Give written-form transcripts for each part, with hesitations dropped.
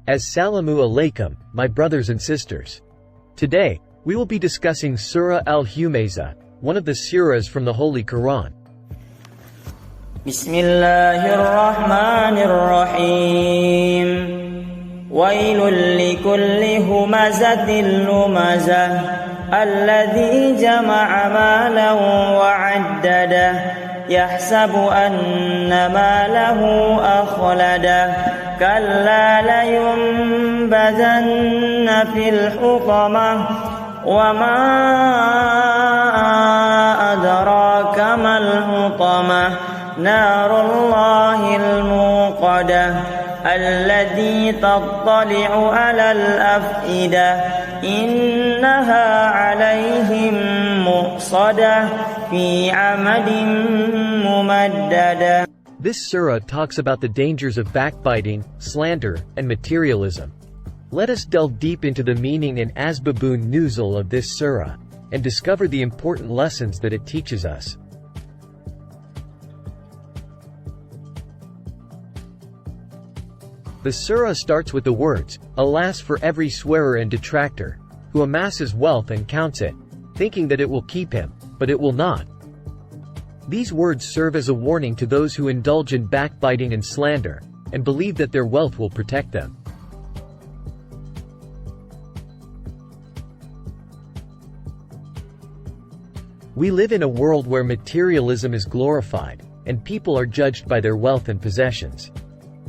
Assalamu alaikum, my brothers and sisters. Today, we will be discussing Surah Al-Humazah, one of the surahs from the Holy Quran. Bismillahirrahmanirrahim. Wailul likulli humazatil lumazah alladhi jama'a malan wa 'addadah yahsabu anna malahu akhladah كلا لينبذن في الحطمة وما أدراك ما الحطمة نار الله الموقدة التي تطلع على الأفئدة إنها عليهم مؤصدة في عمد ممددة. This surah talks about the dangers of backbiting, slander, and materialism. Let us delve deep into the meaning and asbabun nuzul of this surah, and discover the important lessons that it teaches us. The surah starts with the words, "Alas for every swearer and detractor, who amasses wealth and counts it, thinking that it will keep him, but it will not." These words serve as a warning to those who indulge in backbiting and slander, and believe that their wealth will protect them. We live in a world where materialism is glorified, and people are judged by their wealth and possessions.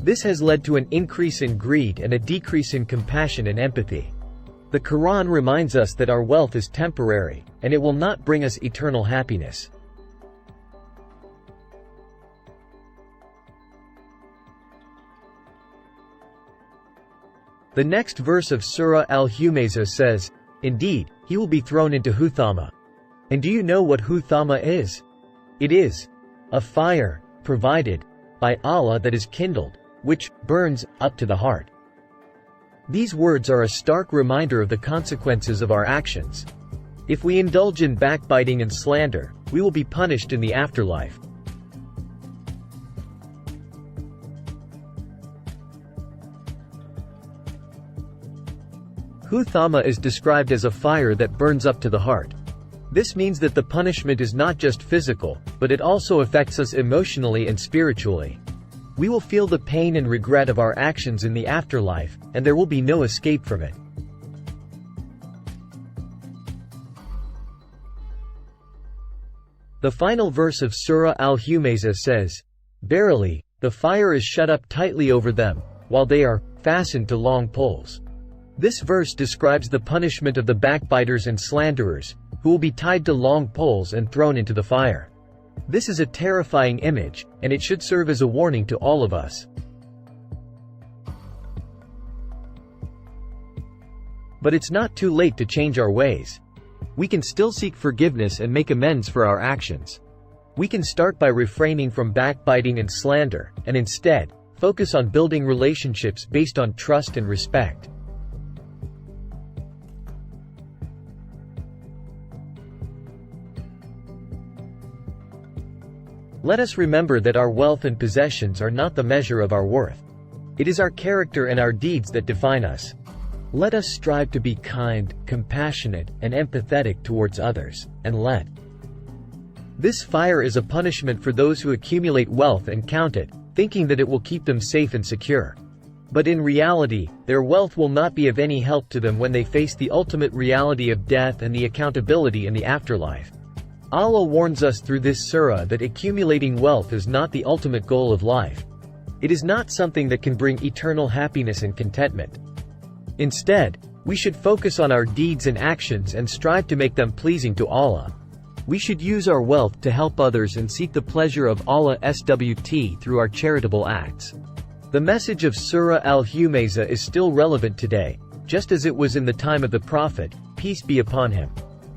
This has led to an increase in greed and a decrease in compassion and empathy. The Quran reminds us that our wealth is temporary, and it will not bring us eternal happiness. The next verse of Surah Al-Humazah says, "Indeed, he will be thrown into Huthama." And do you know what Huthama is? It is a fire provided by Allah that is kindled, which burns up to the heart. These words are a stark reminder of the consequences of our actions. If we indulge in backbiting and slander, we will be punished in the afterlife. Huthama is described as a fire that burns up to the heart. This means that the punishment is not just physical, but it also affects us emotionally and spiritually. We will feel the pain and regret of our actions in the afterlife, and there will be no escape from it. The final verse of Surah Al-Humazah says, "Verily, the fire is shut up tightly over them, while they are fastened to long poles." This verse describes the punishment of the backbiters and slanderers, who will be tied to long poles and thrown into the fire. This is a terrifying image, and it should serve as a warning to all of us. But it's not too late to change our ways. We can still seek forgiveness and make amends for our actions. We can start by refraining from backbiting and slander, and instead, focus on building relationships based on trust and respect. Let us remember that our wealth and possessions are not the measure of our worth. It is our character and our deeds that define us. Let us strive to be kind, compassionate, and empathetic towards others, and let this fire is a punishment for those who accumulate wealth and count it, thinking that it will keep them safe and secure. But in reality, their wealth will not be of any help to them when they face the ultimate reality of death and the accountability in the afterlife. Allah warns us through this surah that accumulating wealth is not the ultimate goal of life. It is not something that can bring eternal happiness and contentment. Instead, we should focus on our deeds and actions and strive to make them pleasing to Allah. We should use our wealth to help others and seek the pleasure of Allah SWT through our charitable acts. The message of Surah Al-Humazah is still relevant today, just as it was in the time of the Prophet, peace be upon him.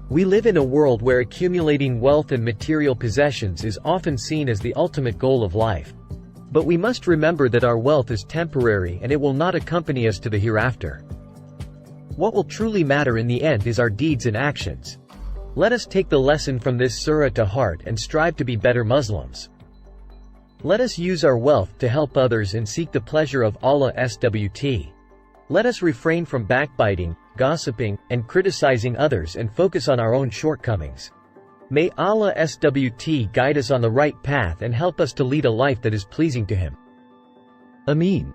We live in a world where accumulating wealth and material possessions is often seen as the ultimate goal of life. But we must remember that our wealth is temporary and it will not accompany us to the hereafter. What will truly matter in the end is our deeds and actions. Let us take the lesson from this surah to heart and strive to be better Muslims. Let us use our wealth to help others and seek the pleasure of Allah SWT. Let us refrain from backbiting, gossiping, and criticizing others and focus on our own shortcomings. May Allah SWT guide us on the right path and help us to lead a life that is pleasing to Him. Ameen.